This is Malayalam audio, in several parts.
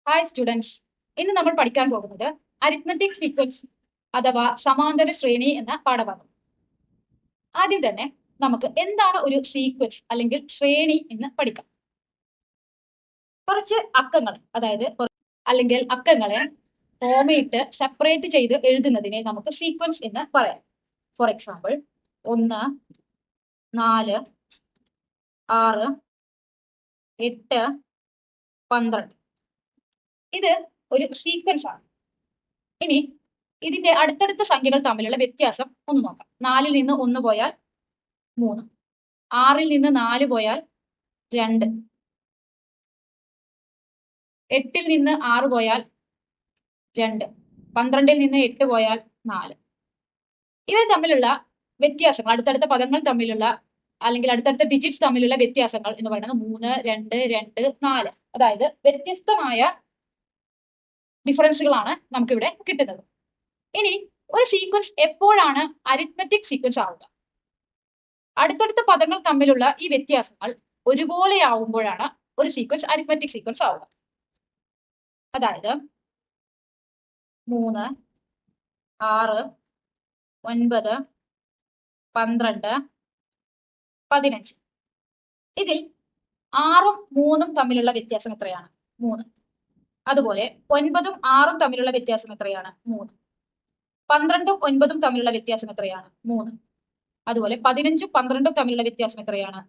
ഹായ് സ്റ്റുഡൻസ്, ഇന്ന് നമ്മൾ പഠിക്കാൻ പോകുന്നത് അരിത്മെറ്റിക് സീക്വൻസ് അഥവാ സമാന്തര ശ്രേണി എന്ന പാഠഭാഗം. ആദ്യം തന്നെ നമുക്ക് എന്താണ് ഒരു സീക്വൻസ് അല്ലെങ്കിൽ ശ്രേണി എന്ന് പഠിക്കാം. കുറച്ച് അക്കങ്ങൾ, അതായത് അല്ലെങ്കിൽ അക്കങ്ങളെ കോമയിട്ട് സെപ്പറേറ്റ് ചെയ്ത് എഴുതുന്നതിനെ നമുക്ക് സീക്വൻസ് എന്ന് പറയാം. For example 1, 4, 6, 8, 12. ഇത് ഒരു സീക്വൻസ് ആണ്. ഇനി ഇതിന്റെ അടുത്തടുത്ത സംഖ്യകൾ തമ്മിലുള്ള വ്യത്യാസം ഒന്ന് നോക്കാം. 4-ൽ നിന്ന് 1 പോയാൽ 3, 6-ൽ നിന്ന് 4 പോയാൽ 2, 8-ൽ നിന്ന് 6 പോയാൽ 2, 12-ൽ നിന്ന് 8 പോയാൽ 4. ഇവർ തമ്മിലുള്ള വ്യത്യാസങ്ങൾ, അടുത്തടുത്ത പദങ്ങൾ തമ്മിലുള്ള അല്ലെങ്കിൽ അടുത്തടുത്ത ഡിജിറ്റ്സ് തമ്മിലുള്ള വ്യത്യാസങ്ങൾ എന്ന് പറയുന്നത് 3, 2, 2, 4. അതായത് വ്യത്യസ്തമായ ഡിഫറൻസുകളാണ് നമുക്കിവിടെ കിട്ടുന്നത്. ഇനി ഒരു സീക്വൻസ് എപ്പോഴാണ് അരിത്മെറ്റിക് സീക്വൻസ് ആവുക? അടുത്തടുത്ത പദങ്ങൾ തമ്മിലുള്ള ഈ വ്യത്യാസങ്ങൾ ഒരുപോലെയാവുമ്പോഴാണ് ഒരു സീക്വൻസ് അരിത്മെറ്റിക് സീക്വൻസ് ആവുക. അതായത് 3, 6, 9, 12, 15. ഇതിൽ 6-ഉം 3-ഉം തമ്മിലുള്ള വ്യത്യാസം എത്രയാണ്? 3. അതുപോലെ 9-ഉം 6-ഉം തമ്മിലുള്ള വ്യത്യാസം എത്രയാണ്? 3. 12-ഉം 9-ഉം തമ്മിലുള്ള വ്യത്യാസം എത്രയാണ്? 3. അതുപോലെ 15-ഉം 12-ഉം തമ്മിലുള്ള വ്യത്യാസം എത്രയാണ്?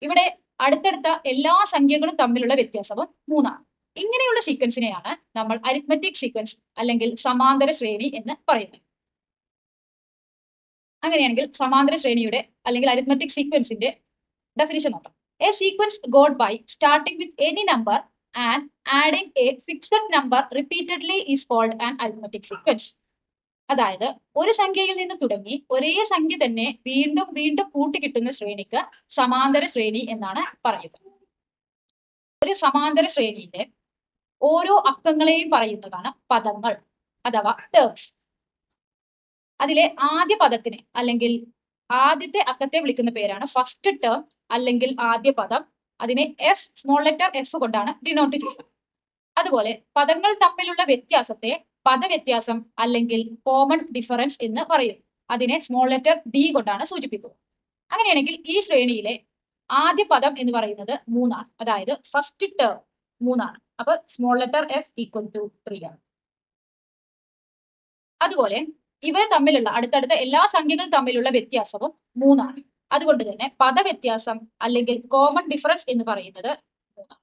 ഇവിടെ അടുത്തടുത്ത എല്ലാ സംഖ്യകളും തമ്മിലുള്ള വ്യത്യാസവും 3ആണ്. ഇങ്ങനെയുള്ള സീക്വൻസിനെയാണ് നമ്മൾ അരിത്മെറ്റിക് സീക്വൻസ് അല്ലെങ്കിൽ സമാന്തര ശ്രേണി എന്ന് പറയുന്നത്. അങ്ങനെയാണെങ്കിൽ സമാന്തര ശ്രേണിയുടെ അല്ലെങ്കിൽ അരിത്മെറ്റിക് സീക്വൻസിന്റെ ഡെഫിനിഷൻ നോക്കാം. A sequence got by starting with any number and adding a fixed number repeatedly is called an arithmetic sequence. അതായത് ഒരു സംഖ്യയിൽ നിന്ന് തുടങ്ങി ഒരേ സംഖ്യ തന്നെ വീണ്ടും വീണ്ടും കൂട്ടിക്കിട്ടുന്ന ശ്രേണിക്ക് സമാന്തര ശ്രേണി എന്നാണ് പറയുക. ഒരു സമാന്തര ശ്രേണിയിലെ ഓരോ അക്കങ്ങളെയും പറയുന്നതാണ് പദങ്ങൾ അഥവാ ടേംസ്. അതിലെ ആദ്യ പദത്തിന് അല്ലെങ്കിൽ ആദ്യത്തെ അക്കത്തെ വിളിക്കുന്ന പേരാണ് ഫസ്റ്റ് ടേം അല്ലെങ്കിൽ ആദ്യ പദം. അതിനെ എഫ്, സ്മോൾ ലെറ്റർ എഫ് കൊണ്ടാണ് ഡിനോട്ട് ചെയ്യുന്നത്. അതുപോലെ പദങ്ങൾ തമ്മിലുള്ള വ്യത്യാസത്തെ പദവ്യത്യാസം അല്ലെങ്കിൽ കോമൺ ഡിഫറൻസ് എന്ന് പറയും. അതിനെ സ്മോൾ ലെറ്റർ ഡി കൊണ്ടാണ് സൂചിപ്പിക്കുക. അങ്ങനെയാണെങ്കിൽ ഈ ശ്രേണിയിലെ ആദ്യ പദം എന്ന് പറയുന്നത് 3 ആണ്. അതായത് ഫസ്റ്റ് ടേം 3 ആണ്. അപ്പൊ small letter f equal to 3 ആണ്. അതുപോലെ ഇവർ തമ്മിലുള്ള അടുത്തടുത്ത എല്ലാ സംഖ്യകൾ തമ്മിലുള്ള വ്യത്യാസവും 3 ആണ്. അതുകൊണ്ട് തന്നെ പദവ്യത്യാസം അല്ലെങ്കിൽ കോമൺ ഡിഫറൻസ് എന്ന് പറയുന്നത് 3 ആണ്.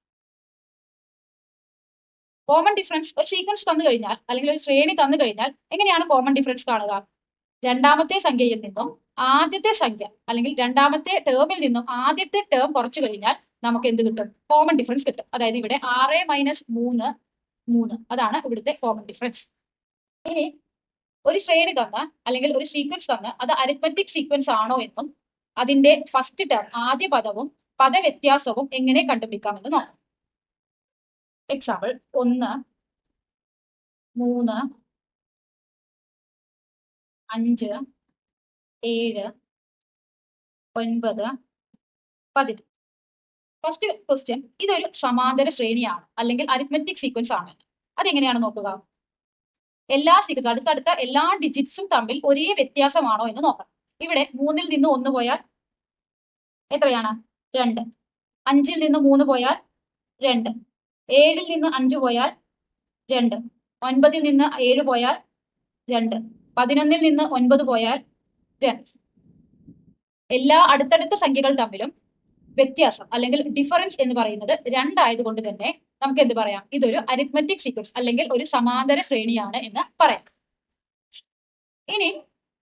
കോമൺ ഡിഫറൻസ് ഒരു സീക്വൻസ് തന്നു കഴിഞ്ഞാൽ അല്ലെങ്കിൽ ഒരു ശ്രേണി തന്നു കഴിഞ്ഞാൽ എങ്ങനെയാണ് കോമൺ ഡിഫറൻസ് കാണുക? രണ്ടാമത്തെ സംഖ്യയിൽ നിന്നും ആദ്യത്തെ സംഖ്യ അല്ലെങ്കിൽ രണ്ടാമത്തെ ടേമിൽ നിന്നും ആദ്യത്തെ ടേം കുറച്ചു കഴിഞ്ഞാൽ നമുക്ക് എന്ത് കിട്ടും? കോമൺ ഡിഫറൻസ് കിട്ടും. അതായത് ഇവിടെ 6 - 3 3. അതാണ് ഇവിടുത്തെ കോമൺ ഡിഫറൻസ്. ഇനി ഒരു ശ്രേണി തന്ന് അല്ലെങ്കിൽ ഒരു സീക്വൻസ് തന്ന് അത് അരിത്മെറ്റിക് സീക്വൻസ് ആണോ എന്നും അതിന്റെ ഫസ്റ്റ് ടേം ആദ്യ പദവും പദവ്യത്യാസവും എങ്ങനെ കണ്ടുപിടിക്കാമെന്ന് നോക്കാം. എക്സാമ്പിൾ 1, 3, 5, 7, 9, 10. ഫസ്റ്റ് ക്വസ്റ്റ്യൻ, ഇതൊരു സമാന്തര ശ്രേണിയാണ് അല്ലെങ്കിൽ അരിത്മെറ്റിക് സീക്വൻസ് ആണ്. അതെങ്ങനെയാണ് നോക്കുക? എല്ലാ സീക്വൻസ് അടുത്തടുത്ത എല്ലാ ഡിജിറ്റ്സും തമ്മിൽ ഒരേ വ്യത്യാസമാണോ എന്ന് നോക്കാം. ഇവിടെ 3-ൽ നിന്ന് 1 പോയാൽ എത്രയാണ്? 2. 5-ൽ നിന്ന് 3 പോയാൽ 2. 7-ൽ നിന്ന് 5 പോയാൽ 2. 9-ൽ നിന്ന് 7 പോയാൽ 2. 11-ൽ നിന്ന് 9 പോയാൽ 2. എല്ലാ അടുത്തടുത്ത സംഖ്യകൾ തമ്മിലും വ്യത്യാസം അല്ലെങ്കിൽ ഡിഫറൻസ് എന്ന് പറയുന്നത് 2 ആയതുകൊണ്ട് തന്നെ നമുക്ക് എന്ത് പറയാം? ഇതൊരു അരിത്മെറ്റിക് സീക്വൻസ് അല്ലെങ്കിൽ ഒരു സമാന്തര ശ്രേണിയാണ് എന്ന് പറയാം. ഇനി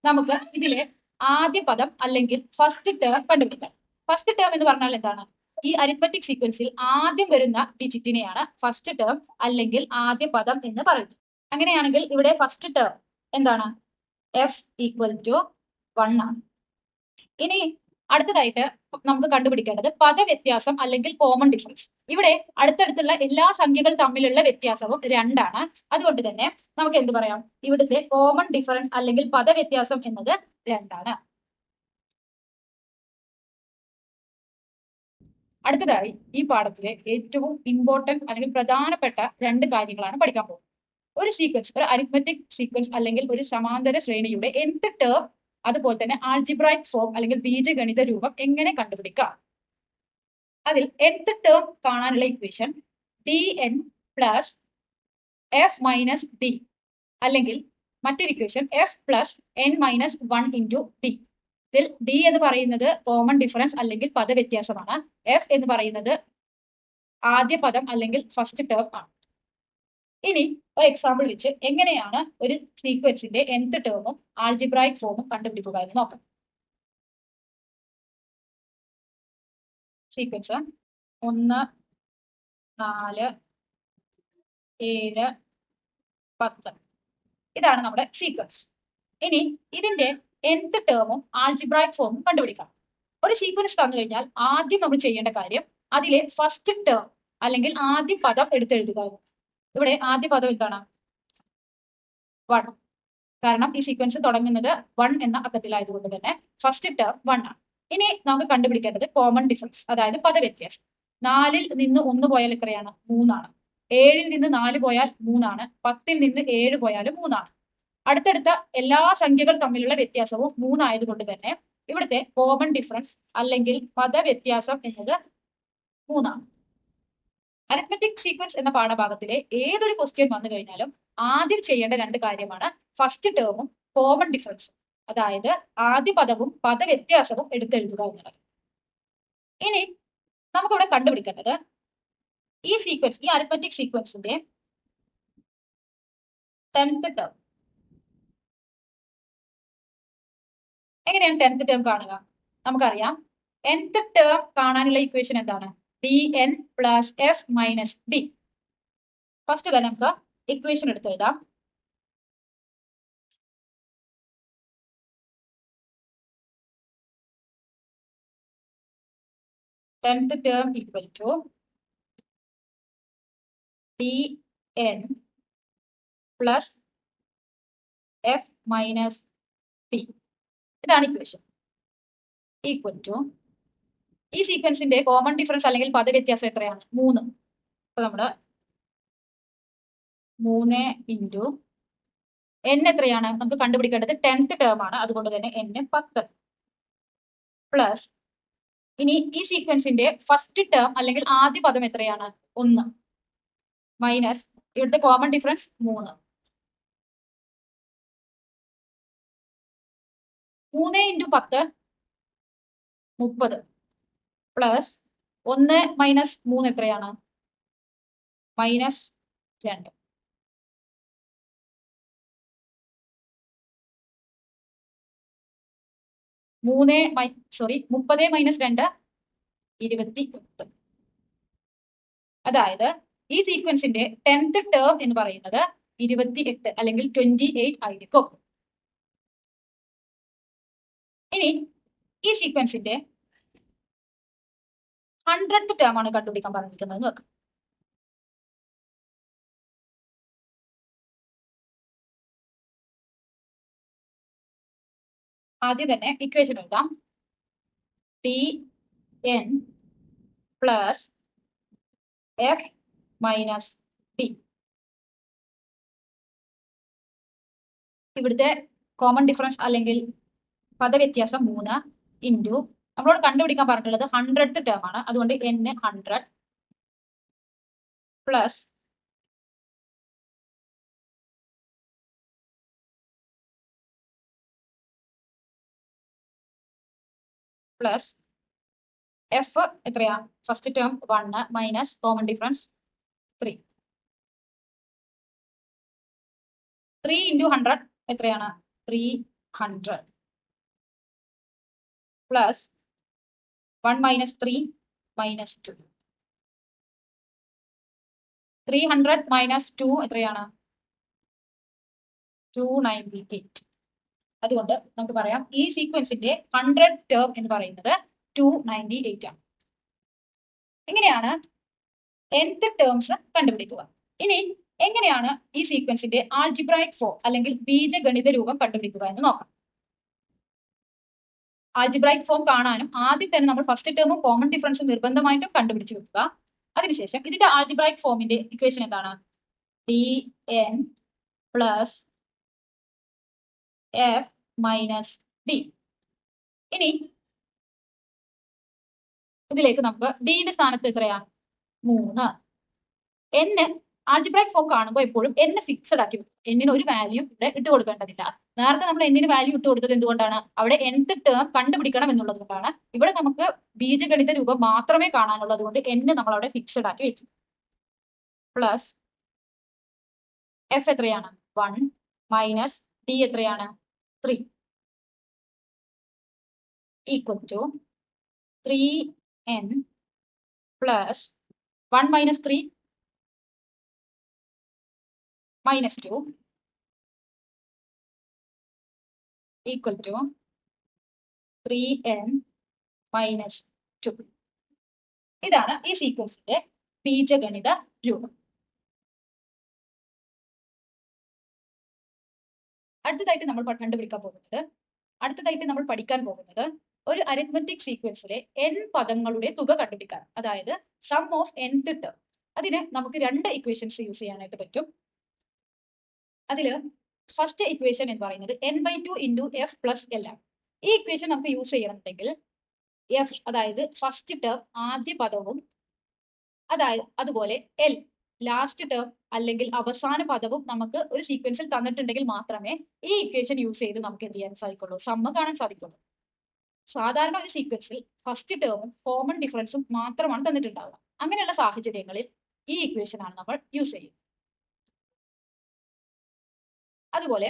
നമുക്ക് ഇതിലെ ആദ്യ പദം അല്ലെങ്കിൽ ഫസ്റ്റ് ടേം കണ്ടുപിടിക്കാം. ഫസ്റ്റ് ടേം എന്ന് പറഞ്ഞാൽ എന്താണ്? ഈ അരിത്മെറ്റിക് സീക്വൻസിൽ ആദ്യം വരുന്ന ഡിജിറ്റിനെയാണ് ഫസ്റ്റ് ടേം അല്ലെങ്കിൽ ആദ്യ പദം എന്ന് പറയുന്നത്. അങ്ങനെയാണെങ്കിൽ ഇവിടെ ഫസ്റ്റ് ടേം എന്താണ്? എഫ് ഈക്വൽ ടു 1 ആണ്. ഇനി അടുത്തതായിട്ട് നമുക്ക് കണ്ടുപിടിക്കേണ്ടത് പദവ്യത്യാസം അല്ലെങ്കിൽ കോമൺ ഡിഫറൻസ്. ഇവിടെ അടുത്തടുത്തുള്ള എല്ലാ സംഖ്യകൾ തമ്മിലുള്ള വ്യത്യാസവും 2 ആണ്. അതുകൊണ്ട് തന്നെ നമുക്ക് എന്ത് പറയാം? ഇവിടുത്തെ കോമൺ ഡിഫറൻസ് അല്ലെങ്കിൽ പദവ്യത്യാസം എന്നത് 2 ആണ്. അടുത്തതായി ഈ പാഠത്തിലെ ഏറ്റവും ഇമ്പോർട്ടന്റ് അല്ലെങ്കിൽ പ്രധാനപ്പെട്ട രണ്ട് കാര്യങ്ങളാണ് പഠിക്കാൻ പോകുന്നത്. ഒരു സീക്വൻസ്, ഒരു അരിത്മെറ്റിക് സീക്വൻസ് അല്ലെങ്കിൽ ഒരു സമാന്തര ശ്രേണിയുടെ nth ടേം, അതുപോലെ തന്നെ ആൾജിബ്രായിക് ഫോം അല്ലെങ്കിൽ ബീജഗണിത രൂപം എങ്ങനെ കണ്ടുപിടിക്കാം. അതിൽ nth ടേം കാണാനുള്ള equation dn plus f minus d, അല്ലെങ്കിൽ മറ്റൊരു equation f plus n minus 1 into d. ഇതിൽ d എന്ന് പറയുന്നത് കോമൺ ഡിഫറൻസ് അല്ലെങ്കിൽ പദവ്യത്യാസമാണ്. f എന്ന് പറയുന്നത് ആദ്യ പദം അല്ലെങ്കിൽ ഫസ്റ്റ് ടേം ആണ്. ഇനി ഒരു എക്സാമ്പിൾ വെച്ച് എങ്ങനെയാണ് ഒരു സീക്വൻസിന്റെ nth ടേമും ആൾജിബ്രായിക് ഫോമും കണ്ടുപിടിക്കുക എന്ന് നോക്കാം. സീക്വൻസ് 1, 4, 7, 10 ഇതാണ് നമ്മുടെ സീക്വൻസ്. ഇനി ഇതിന്റെ nth ടേമും ആൾജിബ്രായിക് ഫോമും കണ്ടുപിടിക്കാം. ഒരു സീക്വൻസ് തന്നു കഴിഞ്ഞാൽ ആദ്യം നമ്മൾ ചെയ്യേണ്ട കാര്യം അതിലെ ഫസ്റ്റ് ടേം അല്ലെങ്കിൽ ആദ്യ പദം എടുത്തെഴുതുക. ഇവിടെ ആദ്യ പദം എന്താണ്? 1. കാരണം ഈ സീക്വൻസ് തുടങ്ങുന്നത് 1 എന്ന അക്കത്തിലായതുകൊണ്ട് തന്നെ ഫസ്റ്റ് ടേം 1 ആണ്. ഇനി നമുക്ക് കണ്ടുപിടിക്കേണ്ടത് കോമൺ ഡിഫറൻസ്, അതായത് പദവ്യത്യാസം. 4ൽ നിന്ന് 1 പോയാൽ എത്രയാണ്? 3 ആണ്. 7ൽ നിന്ന് 4 പോയാൽ 3 ആണ്. 10ൽ നിന്ന് 7 പോയാൽ 3 ആണ്. അടുത്തടുത്ത എല്ലാ സംഖ്യകൾ തമ്മിലുള്ള വ്യത്യാസവും 3 ആയതുകൊണ്ട് തന്നെ ഇവിടുത്തെ കോമൺ ഡിഫറൻസ് അല്ലെങ്കിൽ പദവ്യത്യാസം എന്നത് 3 ആണ്. അരിത്മെറ്റിക് സീക്വൻസ് എന്ന പാഠഭാഗത്തിലെ ഏതൊരു ക്വസ്റ്റ്യൻ വന്നു കഴിഞ്ഞാലും ആദ്യം ചെയ്യേണ്ട രണ്ട് കാര്യമാണ് ഫസ്റ്റ് ടേമും കോമൺ ഡിഫറൻസും, അതായത് ആദ്യ പദവും പദവ്യത്യാസവും എടുത്തെഴുതുക എന്നുള്ളത്. ഇനി നമുക്കിവിടെ കണ്ടുപിടിക്കേണ്ടത് ഈ സീക്വൻസ്, ഈ അരിത്മെറ്റിക് സീക്വൻസിന്റെ 10th ടേം. എങ്ങനെയാണ് 10th ടേം കാണുക? നമുക്കറിയാം nth ടേം കാണാനുള്ള ഇക്വേഷൻ എന്താണ്? dn plus f minus d. First തന്നെ നമുക്ക് ഇക്വേഷൻ എടുത്തെഴുതാം. Tenth term equal to dn plus f minus d. ഇതാണ് ഇക്വേഷൻ. ഈക്വൽ ടു ഈ സീക്വൻസിന്റെ കോമൺ ഡിഫറൻസ് അല്ലെങ്കിൽ പദവ്യത്യാസം എത്രയാണ്? 3. അപ്പൊ നമ്മള് 3 ഇൻറ്റു n എത്രയാണ്? നമുക്ക് കണ്ടുപിടിക്കേണ്ടത് 10th ടേം ആണ്, അതുകൊണ്ട് തന്നെ n 10 പ്ലസ് ഇനി ഈ സീക്വൻസിന്റെ ഫസ്റ്റ് ടേം അല്ലെങ്കിൽ ആദ്യ പദം എത്രയാണ്? 1 മൈനസ് ഇവിടുത്തെ common difference 3. 3 into 10 30 plus 1 minus 3 എത്രയാണ്? മൈനസ് 2. 30 മൈനസ് 2 28. അതായത് ഈ സീക്വൻസിന്റെ 10th ടേം എന്ന് പറയുന്നത് 28 അല്ലെങ്കിൽ 28 ആയിരിക്കും. ഇനി ഈ സീക്വൻസിന്റെ 100th ടേം ആണ് കണ്ടുപിടിക്കാൻ പറഞ്ഞിരിക്കുന്നത് എന്ന് വെക്കാം. ആദ്യം തന്നെ ഇക്വേഷൻ എഴുതാം. dn plus f minus d. ഇവിടുത്തെ കോമൺ ഡിഫറൻസ് അല്ലെങ്കിൽ പദവ്യത്യാസം 3 ഇൻറ്റു നമ്മളോട് കണ്ടുപിടിക്കാൻ പറഞ്ഞിട്ടുള്ളത് 100th ടേം ആണ്, അതുകൊണ്ട് n 100 പ്ലസ് പ്ലസ് എഫ് എത്രയാ? First term 1 minus common difference 3. 3 into 100 എത്രയാണ്? 300 പ്ലസ് 1 മൈനസ് 3 മൈനസ് 2. 300 മൈനസ് 2 എത്രയാണ്? 298. അതുകൊണ്ട് നമുക്ക് പറയാം ഈ സീക്വൻസിന്റെ 100th ടേം എന്ന് പറയുന്നത് 298 ആണ്. എങ്ങനെയാണ് nth ടേംസ് കണ്ടുപിടിക്കുക? ഇനി എങ്ങനെയാണ് ഈ സീക്വൻസിന്റെ ആൾജിബ്രായിക് ഫോം അല്ലെങ്കിൽ ബീജഗണിത രൂപം കണ്ടുപിടിക്കുക എന്ന് നോക്കാം. ആൾജിബ്രായിക് ഫോം കാണാനും ആദ്യം തന്നെ നമ്മൾ ഫസ്റ്റ് ടേമും കോമൺ ഡിഫറൻസും നിർബന്ധമായിട്ടും കണ്ടുപിടിച്ച് വെക്കുക. അതിനുശേഷം ഇതിന്റെ ആൾജിബ്രായിക് ഫോമിന്റെ ഇക്വേഷൻ എന്താണ്? D N plus F minus D. ഇനി ഇതിലേക്ക് നമുക്ക് ഡിന്റെ സ്ഥാനത്ത് എത്രയാണ്? 3. n ആൾജിബ്രായിക് ഫോം കാണുമ്പോൾ എപ്പോഴും n ഫിക്സഡ് ആക്കി വെക്കും. n ഒരു വാല്യൂ ഇവിടെ ഇട്ട് കൊടുക്കേണ്ടതില്ല. നേരത്തെ നമ്മൾ n വാല്യൂ ഇട്ട് കൊടുത്തത് എന്തുകൊണ്ടാണ്? അവിടെ nth ടേം കണ്ടുപിടിക്കണം എന്നുള്ളത് കൊണ്ടാണ്. ഇവിടെ നമുക്ക് ബീജഗണിത രൂപം മാത്രമേ കാണാനുള്ളത് കൊണ്ട് n നമ്മൾ അവിടെ ഫിക്സഡ് ആക്കി വെക്കും. പ്ലസ് എഫ് എത്രയാണ്? 1 മൈനസ് ഡി എത്രയാണ്? 3 equal to 3n plus 1 minus 3 minus 2 equal to 3n minus 2. ഇതാണ് ഈ സീക്വൻസിന്റെ ബീജഗണിത രൂപം. അടുത്തതായിട്ട് നമ്മൾ പഠിക്കാൻ പോകുന്നത് ഒരു അരിത്മെറ്റിക് സീക്വൻസിലെ n പദങ്ങളുടെ തുക കണ്ടുപിടിക്കാൻ, അതായത് സം ഓഫ് nth ടേം. അതിന് നമുക്ക് 2 ഇക്വേഷൻസ് യൂസ് ചെയ്യാനായിട്ട് പറ്റും. അതിൽ ഫസ്റ്റ് ഇക്വേഷൻ എന്ന് പറയുന്നത് n/2 into F plus L ആണ്. ഈ ഇക്വേഷൻ നമുക്ക് യൂസ് ചെയ്യണമെന്നുണ്ടെങ്കിൽ എഫ്, അതായത് ഫസ്റ്റ് ടേം ആദ്യ പദവും അതുപോലെ എൽ ലാസ്റ്റ് ടേം അല്ലെങ്കിൽ അവസാന പദവും നമുക്ക് ഒരു സീക്വൻസിൽ തന്നിട്ടുണ്ടെങ്കിൽ മാത്രമേ ഈ ഇക്വേഷൻ യൂസ് ചെയ്ത് നമുക്ക് എന്ത് ചെയ്യാൻ സാധിക്കുള്ളൂ? സമ്മ് കാണാൻ സാധിക്കുള്ളൂ. സാധാരണ ഒരു സീക്വൻസിൽ ഫസ്റ്റ് ടേമും കോമൺ ഡിഫറൻസും മാത്രമാണ് തന്നിട്ടുണ്ടാവുക. അങ്ങനെയുള്ള സാഹചര്യങ്ങളിൽ ഈ ഇക്വേഷൻ ആണ് നമ്മൾ യൂസ് ചെയ്യുന്നത്. അതുപോലെ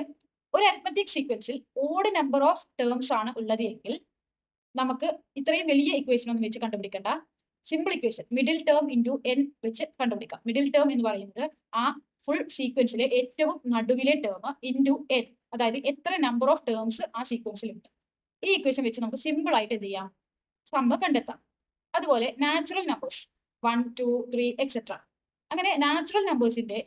ഒരു അരിത്മെറ്റിക് സീക്വൻസിൽ ഓഡ് നമ്പർ ഓഫ് ടേംസ് ആണ് ഉള്ളത് എങ്കിൽ നമുക്ക് ഇത്രയും വലിയ ഇക്വേഷൻ ഒന്നും വെച്ച് കണ്ടുപിടിക്കേണ്ട. Simple equation middle term into N വെച്ച് കണ്ടുപിടിക്കാം. മിഡിൽ ടേം എന്ന് പറയുന്നത് ആ ഫുൾ സീക്വൻസിലെ ഏറ്റവും നടുവിലെ ടേം ഇൻറ്റു എൻ, അതായത് എത്ര നമ്പർ ഓഫ് ടേംസ് ആ സീക്വൻസിൽ ഉണ്ട്. ഈ ഇക്വേഷൻ വെച്ച് നമുക്ക് സിമ്പിൾ ആയിട്ട് എന്ത് ചെയ്യാം? സമ്മ് കണ്ടെത്താം. അതുപോലെ നാച്ചുറൽ നമ്പേഴ്സ് 1, 2, 3 എക്സെട്ര, അങ്ങനെ നാച്ചുറൽ നമ്പേഴ്സിന്റെ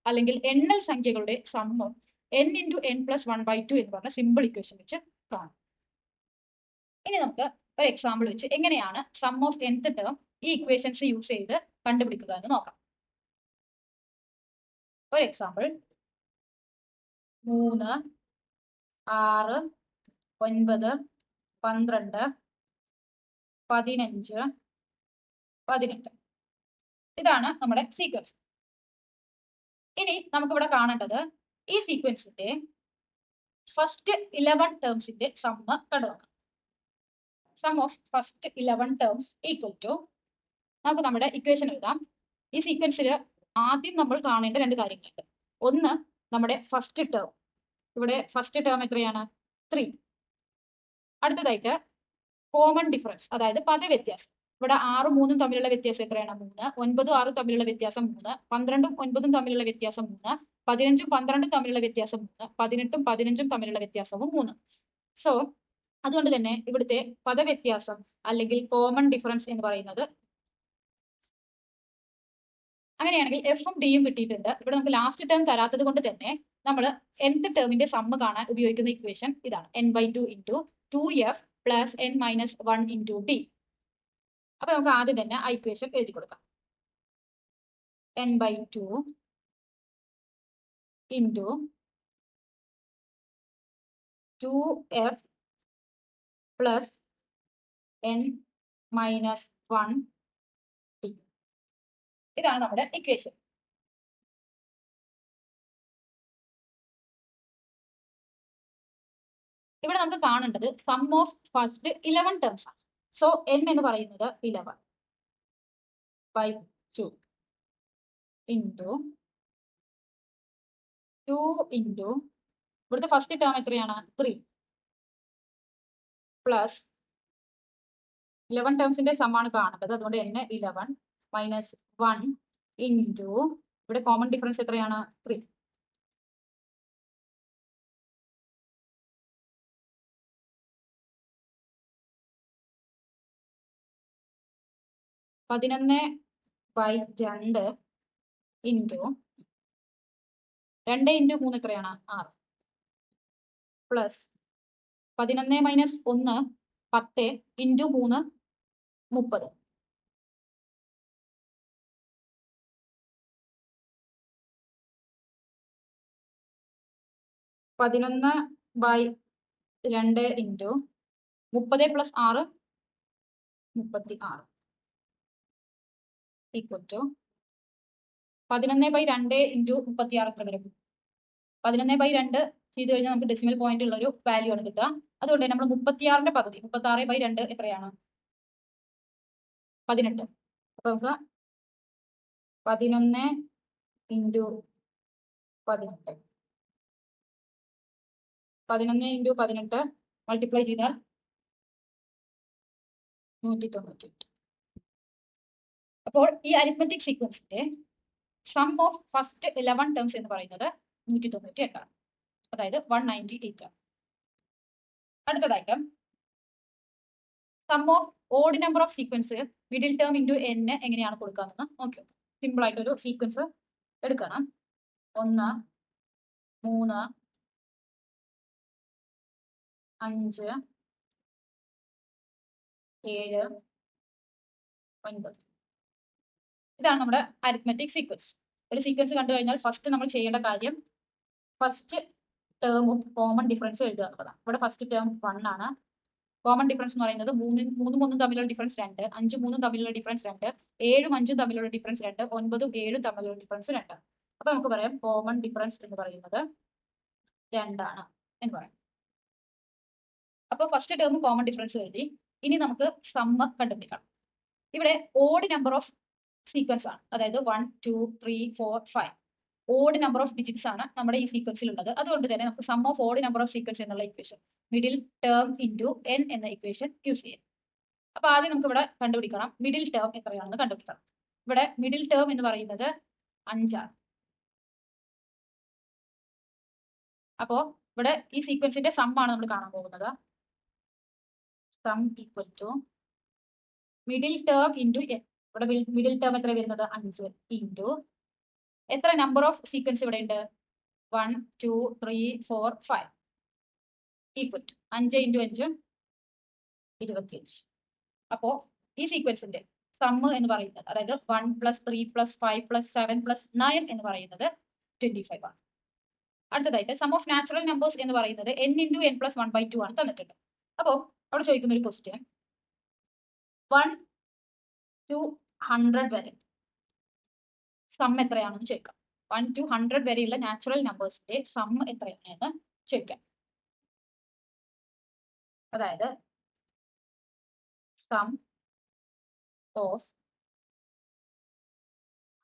അല്ലെങ്കിൽ എണ്ണൽ സംഖ്യകളുടെ സമ്മം n ഇൻറ്റു n പ്ലസ് 1/2 എന്ന് പറഞ്ഞ സിമ്പിൾ ഇക്വേഷൻ വെച്ച് കാണാം. ഇനി നമുക്ക് ഒരു എക്സാമ്പിൾ വെച്ച് എങ്ങനെയാണ് സം ഓഫ് nth ടേം ഈ ഇക്വേഷൻസ് യൂസ് ചെയ്ത് കണ്ടുപിടിക്കുക എന്ന് നോക്കാം. ഒരു എക്സാമ്പിൾ 3, 6, 9, 12, 15, 18. ഇതാണ് നമ്മുടെ സീക്വൻസ്. ഇനി നമുക്കിവിടെ കാണേണ്ടത് ഈ സീക്വൻസിന്റെ ഫസ്റ്റ് 11 ടേംസിന്റെ സമ്മ് കണ്ടുനോക്കാം. Sum of first 11 terms equal to, നമുക്ക് നമ്മുടെ ഇക്വേഷൻ എഴുതാം. ഈ സീക്വൻസിൽ ആദ്യം നമ്മൾ കാണേണ്ട 2 കാര്യങ്ങളുണ്ട്. ഒന്ന് നമ്മുടെ ഫസ്റ്റ് ടേം, ഇവിടെ ഫസ്റ്റ് ടേം എത്രയാണ്? 3. അടുത്തതായിട്ട് കോമൺ ഡിഫറൻസ്, അതായത് പദവ്യത്യാസം. ഇവിടെ 6ഉം 3ഉം തമ്മിലുള്ള വ്യത്യാസം എത്രയാണ്? 3. 9ഉം 6ഉം തമ്മിലുള്ള വ്യത്യാസം 3. 12ഉം 9ഉം തമ്മിലുള്ള വ്യത്യാസം 3. 15ഉം 12ഉം തമ്മിലുള്ള വ്യത്യാസം 3. 18ഉം 15ഉം തമ്മിലുള്ള വ്യത്യാസവും 3. സോ അതുകൊണ്ട് തന്നെ ഇവിടുത്തെ പദവ്യത്യാസം അല്ലെങ്കിൽ കോമൺ ഡിഫറൻസ് എന്ന് പറയുന്നത്, അങ്ങനെയാണെങ്കിൽ എഫും ഡിയും കിട്ടിയിട്ടുണ്ട്. ഇവിടെ നമുക്ക് ലാസ്റ്റ് ടേം തരാത്തത് കൊണ്ട് തന്നെ നമ്മൾ nth ടേമിന്റെ സമ്മ് കാണാൻ ഉപയോഗിക്കുന്ന ഇക്വേഷൻ ഇതാണ്, n/2 into 2f plus n minus 1 into D. അപ്പൊ നമുക്ക് ആദ്യം തന്നെ ആ ഇക്വേഷൻ എഴുതി കൊടുക്കാം. n/2 into 2f plus n minus 1 D. ഇതാണ് നമ്മുടെ ഇക്വേഷൻ. ഇവിടെ നമുക്ക് കാണേണ്ടത് സം ഓഫ് ഫസ്റ്റ് 11 ടേംസ് ആണ്. സോ n എന്ന് പറയുന്നത് 11/2 ഇൻറ്റു 2 ഇൻറ്റു ഇവിടുത്തെ ഫസ്റ്റ് ടേം എത്രയാണ്? 3 പ്ലസ് 11 ടേംസിന്റെ സമ്മാണ് കാണേണ്ടത്, അതുകൊണ്ട് n 11 മൈനസ് 1 ഇൻറ്റു ഇവിടെ കോമൺ ഡിഫറൻസ് എത്രയാണ്? 3. പതിനൊന്ന് ബൈ 2 ഇൻറ്റു 2 ഇൻറ്റു 3 എത്രയാണ്? 6 plus 11 minus 1 10 into 3 30. 11/2 into 30 plus 6 36 equal to 11/2 into 36 എത്ര വരും? 11/2 ചെയ്ത് കഴിഞ്ഞാൽ നമുക്ക് ഡെസിമൽ പോയിന്റ് ഉള്ള ഒരു വാല്യൂ ആണ് കിട്ടുക. അതുകൊണ്ട് തന്നെ നമ്മൾ 36ന്റെ പകുതി 36/2 എത്രയാണ്? 18. അപ്പൊ നമുക്ക് 11 ഇൻറ്റു 18 11 ഇൻറ്റു 18 മൾട്ടിപ്ലൈ ചെയ്താൽ 198. അപ്പോൾ ഈ അരിത്മെറ്റിക് സീക്വൻസിന്റെ സം ഓഫ് ഫസ്റ്റ് 11 ടേംസ് എന്ന് പറയുന്നത് 198 ആണ്, അതായത് 198 ആണ്. അടുത്തതായിട്ട് sum of odd number of sequence middle term into n എങ്ങനെയാണ് കൊടുക്കാമെന്ന് നോക്കി നോക്കാം. സിമ്പിൾ ആയിട്ട് ഒരു സീക്വൻസ് എടുക്കണം. 1 3 5 7 9. ഇതാണ് നമ്മുടെ അരിത്മെറ്റിക് സീക്വൻസ്. ഒരു സീക്വൻസ് കണ്ടു കഴിഞ്ഞാൽ ഫസ്റ്റ് നമ്മൾ ചെയ്യേണ്ട കാര്യം ഫസ്റ്റ് ടേമും കോമൺ ഡിഫറൻസും എഴുതുക എന്നുള്ളതാണ്. ഇവിടെ ഫസ്റ്റ് ടേം 1 ആണ്. കോമൺ ഡിഫറൻസ് എന്ന് പറയുന്നത് 3 3 തമ്മിലുള്ള ഡിഫറൻസ് 2, 5 3 തമ്മിലുള്ള ഡിഫറൻസ് 2, 7 5 തമ്മിലുള്ള ഡിഫറൻസ് 2, 9 7 തമ്മിലുള്ള ഡിഫറൻസ് 2. അപ്പൊ നമുക്ക് പറയാം കോമൺ ഡിഫറൻസ് എന്ന് പറയുന്നത് 2 ആണ് എന്ന് പറയാം. അപ്പൊ ഫസ്റ്റ് ടേം കോമൺ ഡിഫറൻസ് എഴുതി. ഇനി നമുക്ക് സമ്മ് കണ്ടുപിടിക്കാം. ഇവിടെ ഓഡ് നമ്പർ ഓഫ് സീക്വൻസ് ആണ്, അതായത് 1 2 3 4 5 ഓഡ് നമ്പർ ഓഫ് ഡിജിറ്റ്സ് ആണ് നമ്മുടെ ഈ സീക്വൻസിൽ ഉള്ളത്. അതുകൊണ്ട് തന്നെ നമുക്ക് sum of odd number of sequence എന്നുള്ള equation middle term into n എന്ന ഇക്വേഷൻ യൂസ് ചെയ്യാം. അപ്പൊ ആദ്യം നമുക്ക് ഇവിടെ കണ്ടുപിടിക്കണം മിഡിൽ ടേം എത്രയാണെന്ന് കണ്ടുപിടിക്കണം. ഇവിടെ മിഡിൽ ടേം എന്ന് പറയുന്നത് 5 ആണ്. അപ്പോ ഇവിടെ ഈ സീക്വൻസിന്റെ സം ആണ് നമ്മൾ കാണാൻ പോകുന്നത്. Sum equal to middle term into n. ഇവിടെ മിഡിൽ ടേം എത്ര വരുന്നത്? 5 ഇൻറ്റു എത്ര നമ്പർ ഓഫ് സീക്വൻസ് ഇവിടെ ഉണ്ട്? 1 2 3 4 5 ഈക്വൽ ടു 5 ഇൻറ്റു 5 25. അപ്പോ ഈ സീക്വൻസിന്റെ സമ്മ് എന്ന് പറയുന്നത്, അതായത് 1 + 3 + 5 + 7 + 9 എന്ന് പറയുന്നത് 25 ആണ്. അടുത്തതായിട്ട് സം ഓഫ് നാച്ചുറൽ നമ്പേഴ്സ് എന്ന് പറയുന്നത് n ഇൻറ്റു n + 1/2 ആണ് തന്നിട്ടുണ്ട്. അപ്പോൾ അവിടെ ചോദിക്കുന്ന ഒരു ക്വസ്റ്റ്യൻ 1 to 100 വരെ സം എത്രയാണെന്ന് ചോദിക്കാം. 1 to 100 വരെയുള്ള നാച്ചുറൽ നമ്പേഴ്സിന്റെ സം എത്രയാണെന്ന് ചോദിക്കാം. അതായത് some of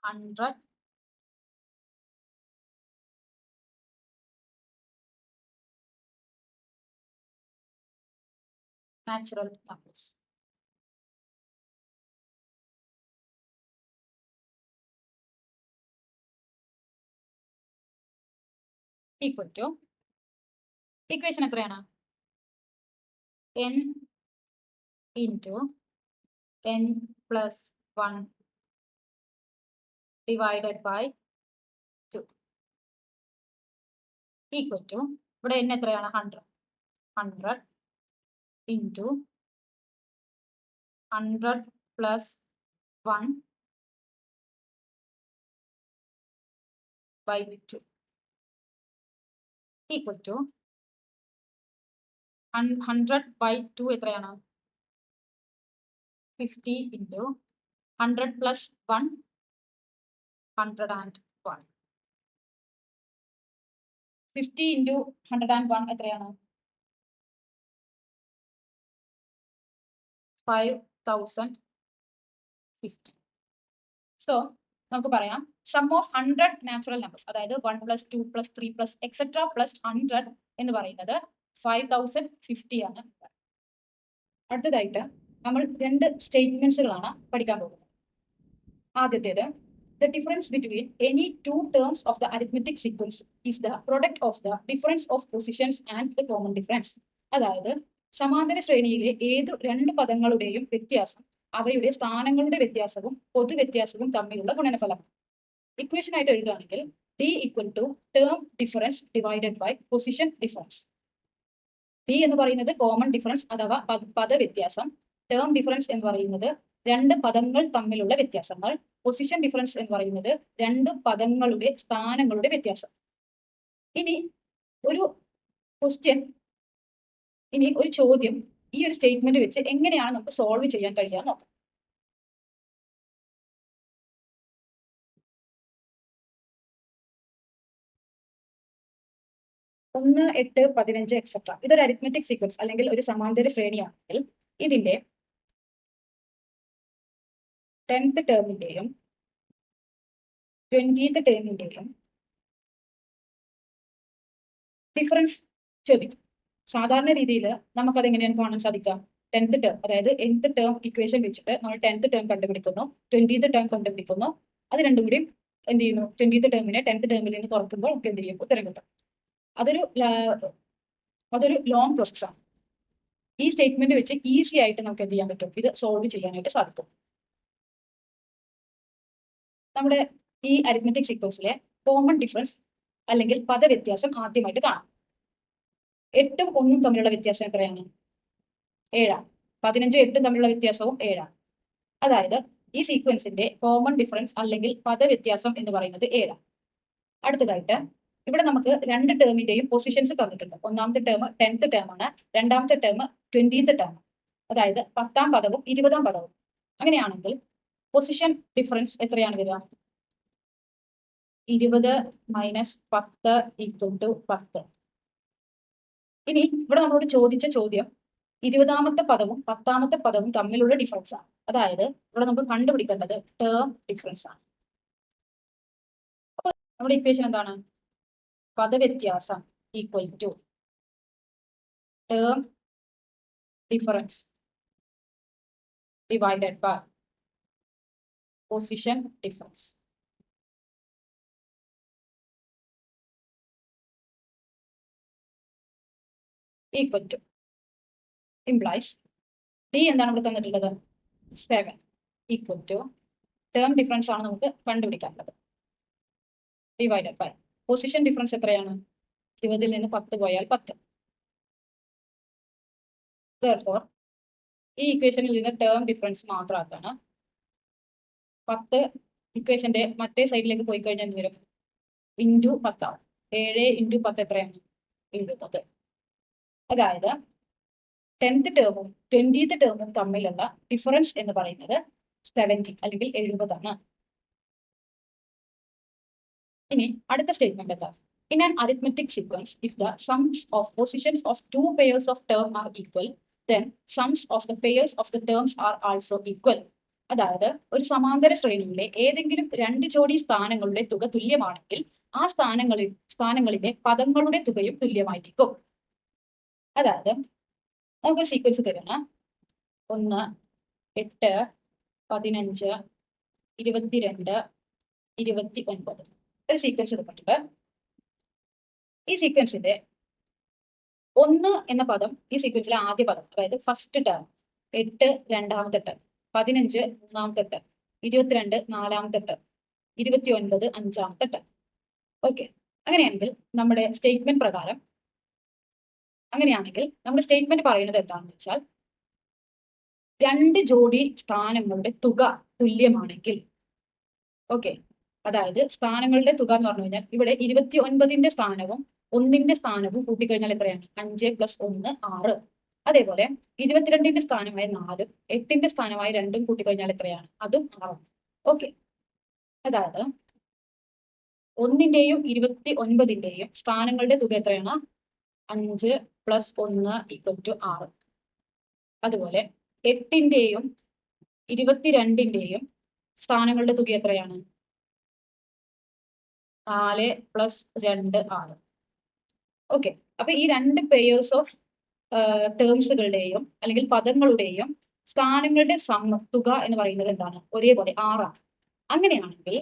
100 natural numbers. Equal to equation എത്രയാണ്? n into n plus 1 divided by 2 equal to ഇവിടെ n എത്രയാണ്? 100 into 100 plus 1 by 2 equal to 100 by 2 എത്രയാണ്? 50 into 100 plus 1 101. 50 into 101 എത്രയാണ്? 5050. സോ നമുക്ക് പറയാം സം ഓഫ് 100 നാച്ചുറൽ നമ്പേഴ്സ്, അതായത് 1 + 2 + 3 + etc. + 100 എന്ന് പറയുന്നത് 5050 ആണ്. അടുത്തതായിട്ട് നമ്മൾ രണ്ട് സ്റ്റേറ്റ്മെന്റ്സുകളാണ് പഠിക്കാൻ പോകുന്നത്. ആദ്യത്തേത് the difference between any two terms of the arithmetic sequence is the product of the difference of positions and the common difference. അതായത് സമാന്തര ശ്രേണിയിലെ ഏതു രണ്ട് പദങ്ങളുടെയും വ്യത്യാസം അവയുടെ സ്ഥാനങ്ങളുടെ വ്യത്യാസവും പൊതുവ്യത്യാസവും തമ്മിലുള്ള ഗുണനഫലമാണ്. ഇക്വേഷൻ ആയിട്ട് എഴുതുകയാണെങ്കിൽ d = term difference divided by position difference. T എന്ന് പറയുന്നത് കോമൺ ഡിഫറൻസ് അഥവാ പദവ്യത്യാസം. ടേം ഡിഫറൻസ് എന്ന് പറയുന്നത് രണ്ട് പദങ്ങൾ തമ്മിലുള്ള വ്യത്യാസങ്ങൾ. പൊസിഷൻ ഡിഫറൻസ് എന്ന് പറയുന്നത് രണ്ട് പദങ്ങളുടെ സ്ഥാനങ്ങളുടെ വ്യത്യാസം. ഇനി ഒരു ക്വസ്റ്റ്യൻ, ഇനി ഒരു ചോദ്യം ഈ ഒരു സ്റ്റേറ്റ്മെന്റ് വെച്ച് എങ്ങനെയാണ് നമുക്ക് സോൾവ് ചെയ്യാൻ കഴിയാൻ നോക്കാം. 1, 8, 15 എക്സെട്ര ഇതൊരു അരിത്മെറ്റിക് സീക്വൻസ് അല്ലെങ്കിൽ ഒരു സമാന്തര ശ്രേണിയാണെങ്കിൽ ഇതിന്റെ 10th ടേമിന്റെയും 20th ടേമിന്റെയും ഡിഫറൻസ് ചോദിക്കും. സാധാരണ രീതിയിൽ നമുക്കത് എങ്ങനെയാണ് കാണാൻ സാധിക്കുക? 10th ടേം, അതായത് nth ടേം ഇക്വേഷൻ വെച്ചിട്ട് നമ്മൾ 10th ടേം കണ്ടുപിടിക്കുന്നു, 20th ടേം കണ്ടുപിടിക്കുന്നു. അത് രണ്ടും കൂടി എന്ത് ചെയ്യുന്നു? 20th ടേമിനെ 10th ടേമിൽ നിന്ന് കുറയ്ക്കുമ്പോൾ നമുക്ക് എന്ത് ചെയ്യും? ഉത്തരം കിട്ടും. അതൊരു ലോങ് പ്രോസസ്സാണ്. ഈ സ്റ്റേറ്റ്മെന്റ് വെച്ച് ഈസി ആയിട്ട് നമുക്ക് എന്ത് ചെയ്യാൻ പറ്റും? ഇത് സോൾവ് ചെയ്യാനായിട്ട് സാധിക്കും. നമ്മുടെ ഈ അരിത്മെറ്റിക് സീക്വൻസിലെ കോമൺ ഡിഫറൻസ് അല്ലെങ്കിൽ പദവ്യത്യാസം ആദ്യമായിട്ട് കാണാം. 8ഉം 1ഉം തമ്മിലുള്ള വ്യത്യാസം എത്രയാണ്? 7. 15ഉം 8ഉം തമ്മിലുള്ള വ്യത്യാസവും 7. അതായത് ഈ സീക്വൻസിന്റെ കോമൺ ഡിഫറൻസ് അല്ലെങ്കിൽ പദവ്യത്യാസം എന്ന് പറയുന്നത് 7. അടുത്തതായിട്ട് ഇവിടെ നമുക്ക് രണ്ട് ടേമിന്റെയും പൊസിഷൻസ് തന്നിട്ടുണ്ട്. ഒന്നാമത്തെ ടേം 10th ടേം ആണ്, രണ്ടാമത്തെ ടേം 20th ടേം. അതായത് 10ാം പദവും 20ാം പദവും. അങ്ങനെയാണെങ്കിൽ പൊസിഷൻ ഡിഫറൻസ് എത്രയാണ് വരിക? 20 മൈനസ് 10 ഈക്വൽ ടു 10. ഇനി ഇവിടെ നമ്മളോട് ചോദിച്ച ചോദ്യം 20ാമത്തെ പദവും 10ാമത്തെ പദവും തമ്മിലുള്ള ഡിഫറൻസ് ആണ്. അതായത് ഇവിടെ നമുക്ക് കണ്ടുപിടിക്കേണ്ടത് ടേം ഡിഫറൻസ് ആണ്. അപ്പോൾ നമ്മുടെ ഇക്വേഷൻ എന്താണ്? പദവ്യത്യാസം equal to term difference divided by position difference. Equal to implies d എന്താണ് ഇവിടെ തന്നിട്ടുള്ളത്? 7 ഈക്വൽ ടു ടേം ഡിഫറൻസ് ആണ് നമുക്ക് കണ്ടുപിടിക്കാനുള്ളത്, ഡിവൈഡഡ് ബൈ പൊസിഷൻ ഡിഫറൻസ് എത്രയാണ്? 20ൽ നിന്ന് 10 പോയാൽ 10. Therefore, ഈ ഇക്വേഷനിൽ നിന്ന് ടേം ഡിഫറൻസ് മാത്രമാക്കാണ്. 10 ഇക്വേഷന്റെ മറ്റേ സൈഡിലേക്ക് പോയി കഴിഞ്ഞാൽ എന്ത് വരും? ഇൻറ്റു 10 ആവും. 7 ഇൻറ്റു 10 എത്രയാണ്? 70. അതായത് 10th ടേമും 20th ടേമും തമ്മിലുള്ള ഡിഫറൻസ് എന്ന് പറയുന്നത് 70 അല്ലെങ്കിൽ 70 ആണ്. ഇനി അടുത്ത സ്റ്റേറ്റ്മെന്റ് എന്താ? In an arithmetic sequence, if the sums of positions of two pairs of terms are equal, then sums of the pairs of the terms are also equal. അതായത് ഒരു സമാന്തര ശ്രേണിയിലെ ഏതെങ്കിലും രണ്ട് ജോഡി സ്ഥാനങ്ങളുടെ തുക തുല്യമാണെങ്കിൽ ആ സ്ഥാനങ്ങളിലെ പദങ്ങളുടെ തുകയും തുല്യമായിരിക്കും. അതായത് നമുക്കൊരു സീക്വൻസ് തരുന്ന 1, 8, 15, 22, 29 ഒരു സീക്വൻസ് തന്നിട്ടുണ്ട്. ഈ സീക്വൻസിന്റെ 1 എന്ന പദം ഈ സീക്വൻസിലെ ആദ്യ പദം, അതായത് ഫസ്റ്റ് ടേം, 8 രണ്ടാമത്തെ ടേം, 15 മൂന്നാമത്തെ ടേം, 22 നാലാമത്തെ ടേം, 29 അഞ്ചാമത്തെ ടേം. ഓക്കെ, അങ്ങനെയാണെങ്കിൽ നമ്മുടെ സ്റ്റേറ്റ്മെന്റ് പറയുന്നത് എന്താണെന്ന് വെച്ചാൽ രണ്ട് ജോഡി സ്ഥാനങ്ങളുടെ തുക തുല്യമാണെങ്കിൽ, ഓക്കെ, അതായത് സ്ഥാനങ്ങളുടെ തുക എന്ന് പറഞ്ഞു കഴിഞ്ഞാൽ ഇവിടെ 29ന്റെ സ്ഥാനവും 1ന്റെ സ്ഥാനവും കൂട്ടിക്കഴിഞ്ഞാൽ എത്രയാണ്? 5 + 1 6. അതേപോലെ 22ന്റെ സ്ഥാനമായ 4ഉം 8ന്റെ സ്ഥാനമായ 2ഉം കൂട്ടിക്കഴിഞ്ഞാൽ എത്രയാണ്? അതും 6. ഓക്കെ, അതായത് 1ന്റെയും 29ന്റെയും സ്ഥാനങ്ങളുടെ തുക എത്രയാണ്? 5 + 1 = 6. അതുപോലെ 8ന്റെയും 22ന്റെയും സ്ഥാനങ്ങളുടെ തുക എത്രയാണ്? 4 + 2 6. ഓക്കെ, അപ്പൊ ഈ രണ്ട് പെയേഴ്സ് ഓഫ് ടേംസുകളുടെയും അല്ലെങ്കിൽ പദങ്ങളുടെയും സ്ഥാനങ്ങളുടെ തുക എന്ന് പറയുന്നത് എന്താണ്? ഒരേപോലെ 6 ആണ്. അങ്ങനെയാണെങ്കിൽ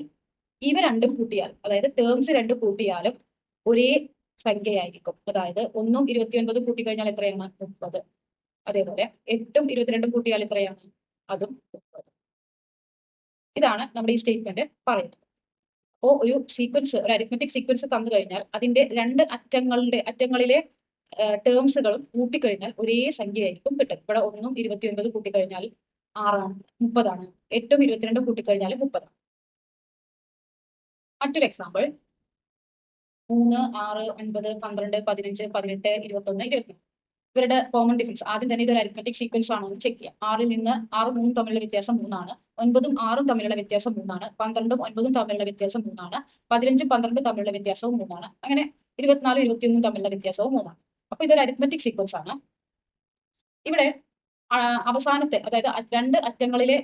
ഇവ രണ്ടും കൂട്ടിയാൽ, അതായത് ടേംസ് രണ്ടും കൂട്ടിയാലും ഒരേ സംഖ്യയായിരിക്കും. അതായത് 1ഉം 29ഉം കൂട്ടിക്കഴിഞ്ഞാൽ എത്രയാണ്? 30. അതേപോലെ 8ഉം 22ഉം കൂട്ടിയാൽ എത്രയാണ്? അതും 30. ഇതാണ് നമ്മുടെ ഈ സ്റ്റേറ്റ്മെന്റ് പറയുന്നത്. അപ്പോൾ ഒരു അരിത്മെറ്റിക് സീക്വൻസ് തന്നു കഴിഞ്ഞാൽ അതിന്റെ രണ്ട് അറ്റങ്ങളിലെ ടേംസുകളും കൂട്ടിക്കഴിഞ്ഞാൽ ഒരേ സംഖ്യയായിരിക്കും കിട്ടും. ഇവിടെ 1ഉം 29 കൂട്ടിക്കഴിഞ്ഞാൽ 6ആണ്, 30ആണ്. 8ഉം 22ഉം കൂട്ടിക്കഴിഞ്ഞാൽ 30. മറ്റൊരു എക്സാമ്പിൾ 3, 6, 9, 12, 15, 18, 21, 24. ഇവരുടെ കോമൺ ഡിഫറൻസ് ആദ്യം തന്നെ ഇതൊരു അരിത്മെറ്റിക് സീക്വൻസ് ആണോ എന്ന് ചെക്ക് ചെയ്യാം. 6ൽ നിന്ന് 6ഉം 3ഉം തമ്മിലുള്ള വ്യത്യാസം 3ആണ്. 9ഉം 6ഉം തമ്മിലുള്ള വ്യത്യാസം 3ആണ്. 12ഉം 9ഉം തമ്മിലുള്ള വ്യത്യാസം 3ആണ്. 15ഉം 12ഉം തമ്മിലുള്ള വ്യത്യാസവും 3ആണ്. അങ്ങനെ 24, 21 തമ്മിലുള്ള വ്യത്യാസവും 3ആണ്. അപ്പൊ ഇതൊരു അരിത്മെറ്റിക് സീക്വൻസ് ആണ്. ഇവിടെ അവസാനത്തെ അതായത് രണ്ട് അറ്റങ്ങളിലെ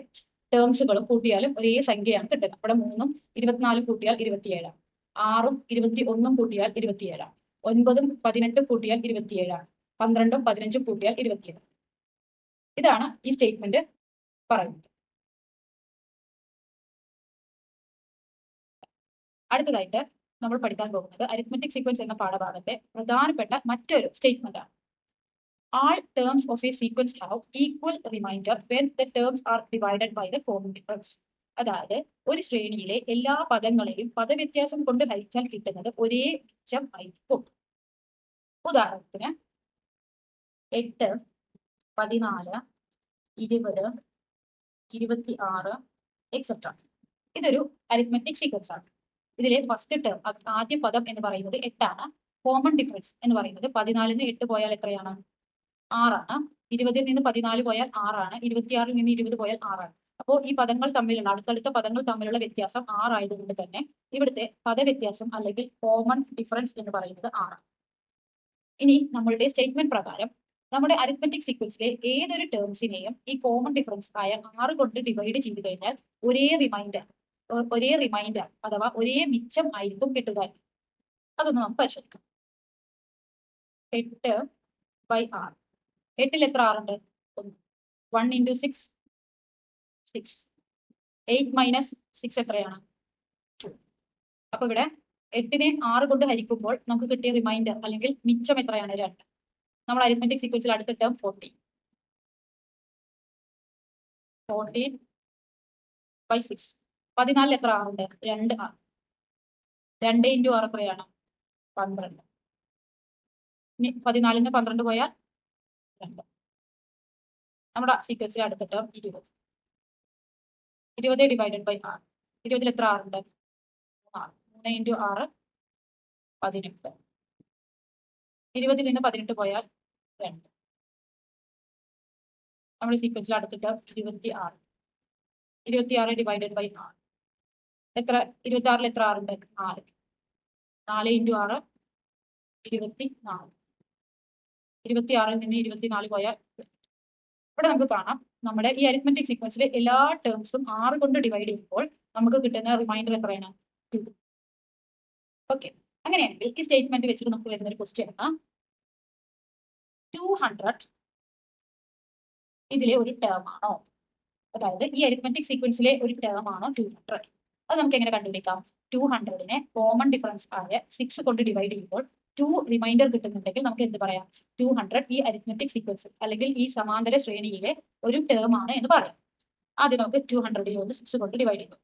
ടേംസുകളും കൂട്ടിയാലും ഒരേ സംഖ്യയാണ് കിട്ടുക. ഇവിടെ 3ഉം 24ഉം കൂട്ടിയാൽ 27ആണ്. 6ഉം 21ഉം കൂട്ടിയാൽ 27ആണ്. 9ഉം 18ഉം കൂട്ടിയാൽ 27ആണ്. 12ഉം 15ഉം കൂട്ടിയാൽ 27. ഇതാണ് ഈ സ്റ്റേറ്റ്മെന്റ് പറയുന്നത്. അടുത്തതായിട്ട് നമ്മൾ പഠിക്കാൻ പോകുന്നത് അരിത്മെറ്റിക് സീക്വൻസ് എന്ന പാഠഭാഗത്തെ പ്രധാനപ്പെട്ട മറ്റൊരു സ്റ്റേറ്റ്മെന്റ് ആണ്. All terms of a sequence have equal remainder when the terms are divided by the common difference. അതായത് ഒരു ശ്രേണിയിലെ എല്ലാ പദങ്ങളെയും പദവ്യത്യാസം കൊണ്ട് ഹരിച്ചാൽ കിട്ടുന്നത് ഒരേ മിച്ചം ആയിരിക്കും. ഉദാഹരണത്തിന് 8, 14, 20, 26 എക്സെട്ര. ഇതൊരു അരിത്മെറ്റിക് സീക്വൻസ് ആണ്. ഇതിലെ ഫസ്റ്റ് ടേം ആദ്യ പദം എന്ന് പറയുന്നത് 8ആണ്. കോമൺ ഡിഫറൻസ് എന്ന് പറയുന്നത് 14ന് 8 പോയാൽ എത്രയാണ്? 6ആണ്. 20ൽ നിന്ന് 14 പോയാൽ 6ആണ്. 26ൽ നിന്ന് 20 പോയാൽ 6ആണ്. അപ്പോൾ ഈ പദങ്ങൾ തമ്മിലുള്ള അടുത്തടുത്ത പദങ്ങൾ തമ്മിലുള്ള വ്യത്യാസം 6 ആയതുകൊണ്ട് തന്നെ ഇവിടുത്തെ പദവ്യത്യാസം അല്ലെങ്കിൽ കോമൺ ഡിഫറൻസ് എന്ന് പറയുന്നത് 6. ഇനി നമ്മളുടെ സ്റ്റേറ്റ്മെന്റ് പ്രകാരം നമ്മുടെ അരിത്മെറ്റിക് സീക്വൻസിലെ ഏതൊരു ടേംസിനെയും ഈ കോമൺ ഡിഫറൻസ് ആയ 6 കൊണ്ട് ഡിവൈഡ് ചെയ്ത് കഴിഞ്ഞാൽ ഒരേ റിമൈൻഡർ അഥവാ ഒരേ മിച്ചം ആയിരിക്കും കിട്ടുക. അതൊന്ന് നമുക്ക് പരിശോധിക്കാം. 8/6. 8ൽ എത്ര 6 ഉണ്ട്? 1 into 6, 6. 8 minus 6 എത്രയാണ്? 2. അപ്പൊ ഇവിടെ 8നെ 6 കൊണ്ട് ഹരിക്കുമ്പോൾ നമുക്ക് കിട്ടിയ റിമൈൻഡർ അല്ലെങ്കിൽ മിച്ചം എത്രയാണ്? 2. നമ്മൾ അരിത്മെറ്റിക് സീക്വൻസിൽ അടുത്ത ടേം 14. 14/6. 14ൽ എത്ര 6 ഉണ്ട്? 2 6. 2 into 6 എത്രയാണ്? 12. ഇനി 14ൽ നിന്ന് 12 പോയാൽ 2. നമ്മുടെ സീക്വൻസിൽ അടുത്ത ടേം 20. 20 divided by 6. 20ൽ എത്ര 6 ഉണ്ട്? 3 into 6 18. 20ൽ നിന്ന് 18 പോയാൽ 2. നമ്മുടെ സീക്വൻസിൽ അടുത്ത ടേം 26. 26 divided by 6. എത്ര? 26ൽ എത്ര 6 ഉണ്ട്? 4. 4 into 6 24. 26ൽ നിന്ന് 24 പോയാൽ ഇവിടെ നമുക്ക് കാണാം നമ്മുടെ ഈ അരിത്മെറ്റിക് സീക്വൻസിലെ എല്ലാ ടേംസും 6 കൊണ്ട് ഡിവൈഡ് ചെയ്യുമ്പോൾ നമുക്ക് കിട്ടുന്ന റിമൈൻഡർ എത്രയാണ്? 2. ഓക്കെ, അങ്ങനെയാണെങ്കിൽ ഈ സ്റ്റേറ്റ്മെന്റ് വെച്ചിട്ട് നമുക്ക് വരുന്ന ഒരു ക്വസ്റ്റ്യൻ ആണ് 200 ഇതിലെ ഒരു ടേം ആണോ? അതായത് ഈ അരിത്മെറ്റിക് സീക്വൻസിലെ ഒരു ടേം ആണോ 200? അത് നമുക്ക് എങ്ങനെ കണ്ടുപിടിക്കാം? 200നെ കോമൺ ഡിഫറൻസ് ആയ 6 കൊണ്ട് ഡിവൈഡ് ചെയ്യുമ്പോൾ 2 റിമൈൻഡർ കിട്ടുന്നുണ്ടെങ്കിൽ നമുക്ക് എന്ത് പറയാം? 200 ഈ അരിത്മെറ്റിക് സീക്വൻസ് അല്ലെങ്കിൽ ഈ സമാന്തര ശ്രേണിയിലെ ഒരു ടേം ആണ് എന്ന് പറയാം. ആദ്യം നമുക്ക് 200ൽ ഒന്ന് 6 കൊണ്ട് ഡിവൈഡ് ചെയ്യും.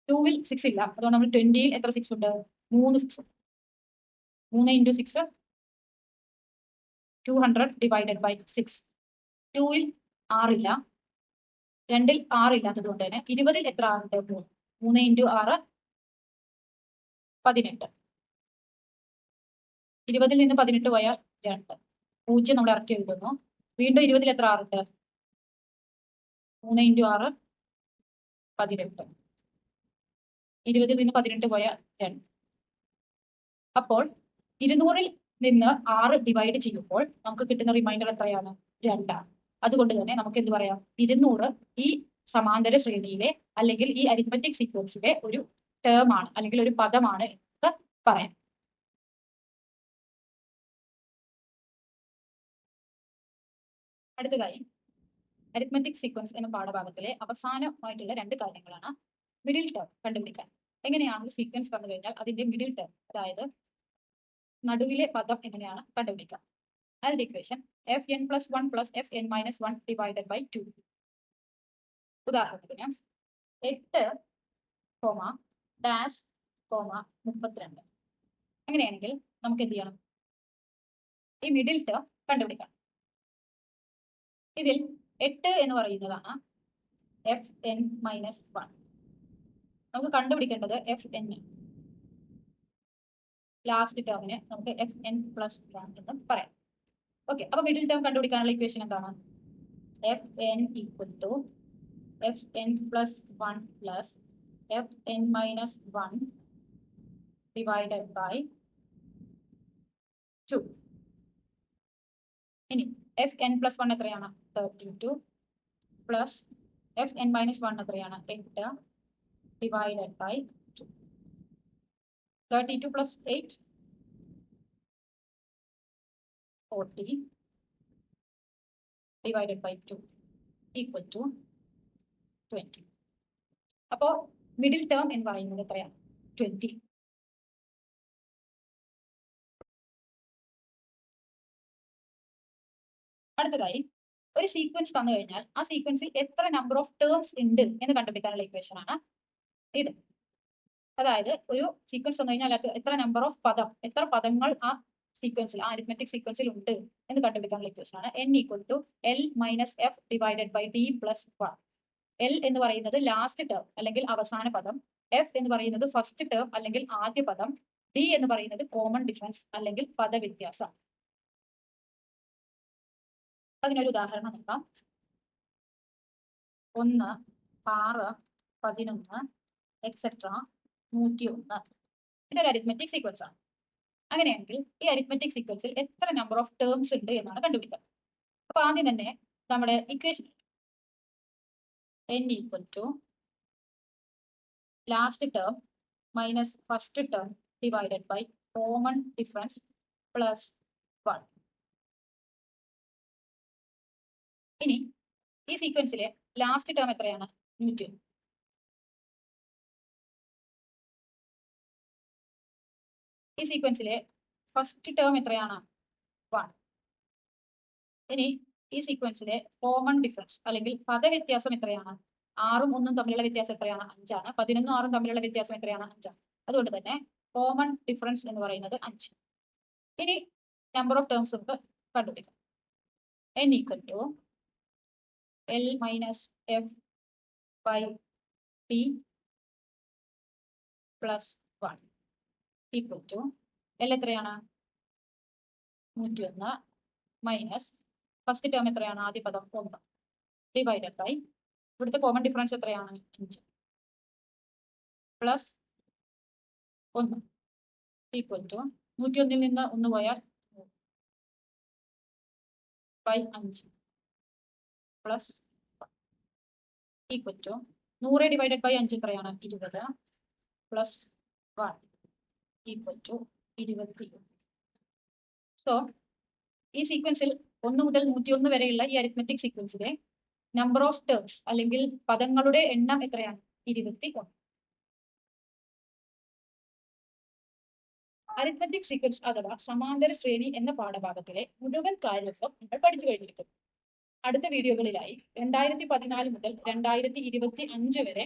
2ൽ 6 ഇല്ല, അതുകൊണ്ട് നമ്മൾ 20ൽ എത്ര 6 ഉണ്ട്? 3 6. 3 into 6 200 ഡിവൈഡഡ് ബൈ 6. 2ൽ 6 ഇല്ല, 2ൽ 6 ഇല്ലാത്തത് കൊണ്ട് തന്നെ 20ൽ എത്ര 6 ഉണ്ട്? 3. 3 into 6 18. 20ൽ നിന്ന് 18 പോയാൽ 2. 0 നമ്മൾ ഇറക്കി എഴുതുന്നു. വീണ്ടും 20ൽ എത്ര 6 ഉണ്ട്? 3 into 6 18. 20ൽ നിന്ന് 18 പോയാൽ 2. അപ്പോൾ 200ൽ നിന്ന് 6 ഡിവൈഡ് ചെയ്യുമ്പോൾ നമുക്ക് കിട്ടുന്ന റിമൈൻഡർ എത്രയാണ്? 2 ആണ്. അതുകൊണ്ട് തന്നെ നമുക്ക് എന്ത് പറയാം? 200 ഈ സമാന്തര ശ്രേണിയിലെ അല്ലെങ്കിൽ ഈ അരിത്മെറ്റിക് സീക്വൻസിലെ ഒരു ടേം ആണ് അല്ലെങ്കിൽ ഒരു പദമാണ് എന്ന് പറയാം. അടുത്തതായി അരിത്മെറ്റിക് സീക്വൻസ് എന്ന പാഠഭാഗത്തിലെ അവസാനമായിട്ടുള്ള 2 കാര്യങ്ങളാണ് മിഡിൽ ടേം കണ്ടുപിടിക്കാൻ. എങ്ങനെയാണ് സീക്വൻസ് പറഞ്ഞു കഴിഞ്ഞാൽ അതിന്റെ മിഡിൽ ടേം അതായത് നടുവിലെ പദം എങ്ങനെയാണ് കണ്ടുപിടിക്കുക? അതിന്റെ equation fn+1 + fn-1 divided by 2. ഉദാഹരണത്തിന് 8, 32. അങ്ങനെയാണെങ്കിൽ നമുക്ക് എന്ത് ചെയ്യണം? ഈ മിഡിൽ ടേം കണ്ടുപിടിക്കണം. ഇതിൽ 8 എന്ന് പറയുന്നതാണ് fn മൈനസ് 1. നമുക്ക് കണ്ടുപിടിക്കേണ്ടത് fn. ലാസ്റ്റ് ടേമിന് നമുക്ക് fn പ്ലസ് 1 എന്ന് പറയാം. ഓക്കെ, അപ്പൊ മിഡിൽ ടേം കണ്ടുപിടിക്കാനുള്ള ഇക്വേഷൻ എന്താണ്? fn equal to fn plus 1 plus fn minus 1 divided by 2. ഇനി fn പ്ലസ് 1 എത്രയാണ്? 32 പ്ലസ് fn മൈനസ് 1 എത്രയാണ്? 8 divided by 2. 32 plus 8 40 divided by 2 equal to 20. അപ്പോ മിഡിൽ ടേം എന്ന് പറയുന്നത് എത്രയാണ്? 20. അടുത്തതായി ഒരു സീക്വൻസ് തന്നു കഴിഞ്ഞാൽ ആ സീക്വൻസിൽ എത്ര നമ്പർ ഓഫ് ടേംസ് ഉണ്ട് എന്ന് കണ്ടുപിടിക്കാനുള്ള ഇക്വേഷൻ ആണ് ഇത്. അതായത് ഒരു സീക്വൻസ് തന്നു കഴിഞ്ഞാൽ എത്ര നമ്പർ ഓഫ് എത്ര പദങ്ങൾ ആ സീക്വൻസിൽ, ആ അരിത്മെറ്റിക് സീക്വൻസിൽ ഉണ്ട് എന്ന് കണ്ടുപിടിക്കാനുള്ള ഇക്വേഷൻ ആണ് n equal to l minus f divided by d plus 1. l എന്ന് പറയുന്നത് ലാസ്റ്റ് ടേം അല്ലെങ്കിൽ അവസാന പദം, f എന്ന് പറയുന്നത് ഫസ്റ്റ് ടേം അല്ലെങ്കിൽ ആദ്യ പദം, d എന്ന് പറയുന്നത് കോമൺ ഡിഫറൻസ് അല്ലെങ്കിൽ പദവ്യത്യാസം. അതിനൊരു ഉദാഹരണം നോക്കാം. 1, 6, 11 എക്സെട്ര 101. ഇതൊരു അരിത്മെറ്റിക് സീക്വൻസ് ആണ്. അങ്ങനെയാണെങ്കിൽ ഈ അരിത്മെറ്റിക് സീക്വൻസിൽ എത്ര നമ്പർ ഓഫ് ടേംസ് ഉണ്ട് എന്നാണ് കണ്ടുപിടിക്കുക. അപ്പൊ ആദ്യം തന്നെ നമ്മുടെ equation n equal to last term minus first term divided by common difference plus 1. ഇനി ഈ സീക്വൻസിലെ ലാസ്റ്റ് ടേം എത്രയാണ്? 101. ഈ സീക്വൻസിലെ ഫസ്റ്റ് ടേം എത്രയാണ്? 1. ഇനി ഈ സീക്വൻസിലെ കോമൺ ഡിഫറൻസ് അല്ലെങ്കിൽ പദവ്യത്യാസം എത്രയാണ്? 6ഉം 1ഉം തമ്മിലുള്ള വ്യത്യാസം എത്രയാണ്? 5 ആണ്. 11ഉം 6ഉം തമ്മിലുള്ള വ്യത്യാസം എത്രയാണ്? 5 ആണ്. അതുകൊണ്ട് തന്നെ കോമൺ ഡിഫറൻസ് എന്ന് പറയുന്നത് 5. ഇനി നമ്പർ ഓഫ് ടേംസ് നമുക്ക് കണ്ടുപിടിക്കാം. n equal to l minus f by t plus 1 equal to l എത്രയാണ്? 101 മൈനസ് ഫസ്റ്റ് ടേം എത്രയാണ്? ആദ്യ പദം 1 ഡിവൈഡഡ് ബൈ ഇവിടുത്തെ കോമൺ ഡിഫറൻസ് എത്രയാണ്? 5 പ്ലസ് 1 ഈക്വൽ ടു 101ൽ നിന്ന് 1 പോയാൽ by 5 plus equal to 100 divided by 5 എത്രയാണ്? 20 പ്ലസ് 1 ഈക്വൽ ടു 21. സോ ഈ സീക്വൻസിൽ 1 മുതൽ 101 വരെയുള്ള ഈ അരിത്മെറ്റിക് സീക്വൻസിലെ നമ്പർ ഓഫ് ടേംസ് അല്ലെങ്കിൽ പദങ്ങളുടെ എണ്ണം എത്രയാണ്? 21. അരിത്മെറ്റിക് സീക്വൻസ് അഥവാ സമാന്തര ശ്രേണി എന്ന പാഠഭാഗത്തിലെ മുഴുവൻ കാര്യങ്ങളും നിങ്ങൾ പഠിച്ചു കഴിഞ്ഞിരിക്കും. അടുത്ത വീഡിയോകളിലായി 2014 മുതൽ 2025 വരെ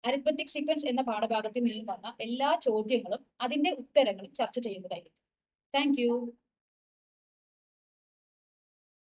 അരിത്മെറ്റിക് സീക്വൻസ് എന്ന പാഠഭാഗത്തിൽ നിന്ന് വന്ന എല്ലാ ചോദ്യങ്ങളും അതിന്റെ ഉത്തരങ്ങളും ചർച്ച ചെയ്യുന്നതായിരിക്കും. Thank you.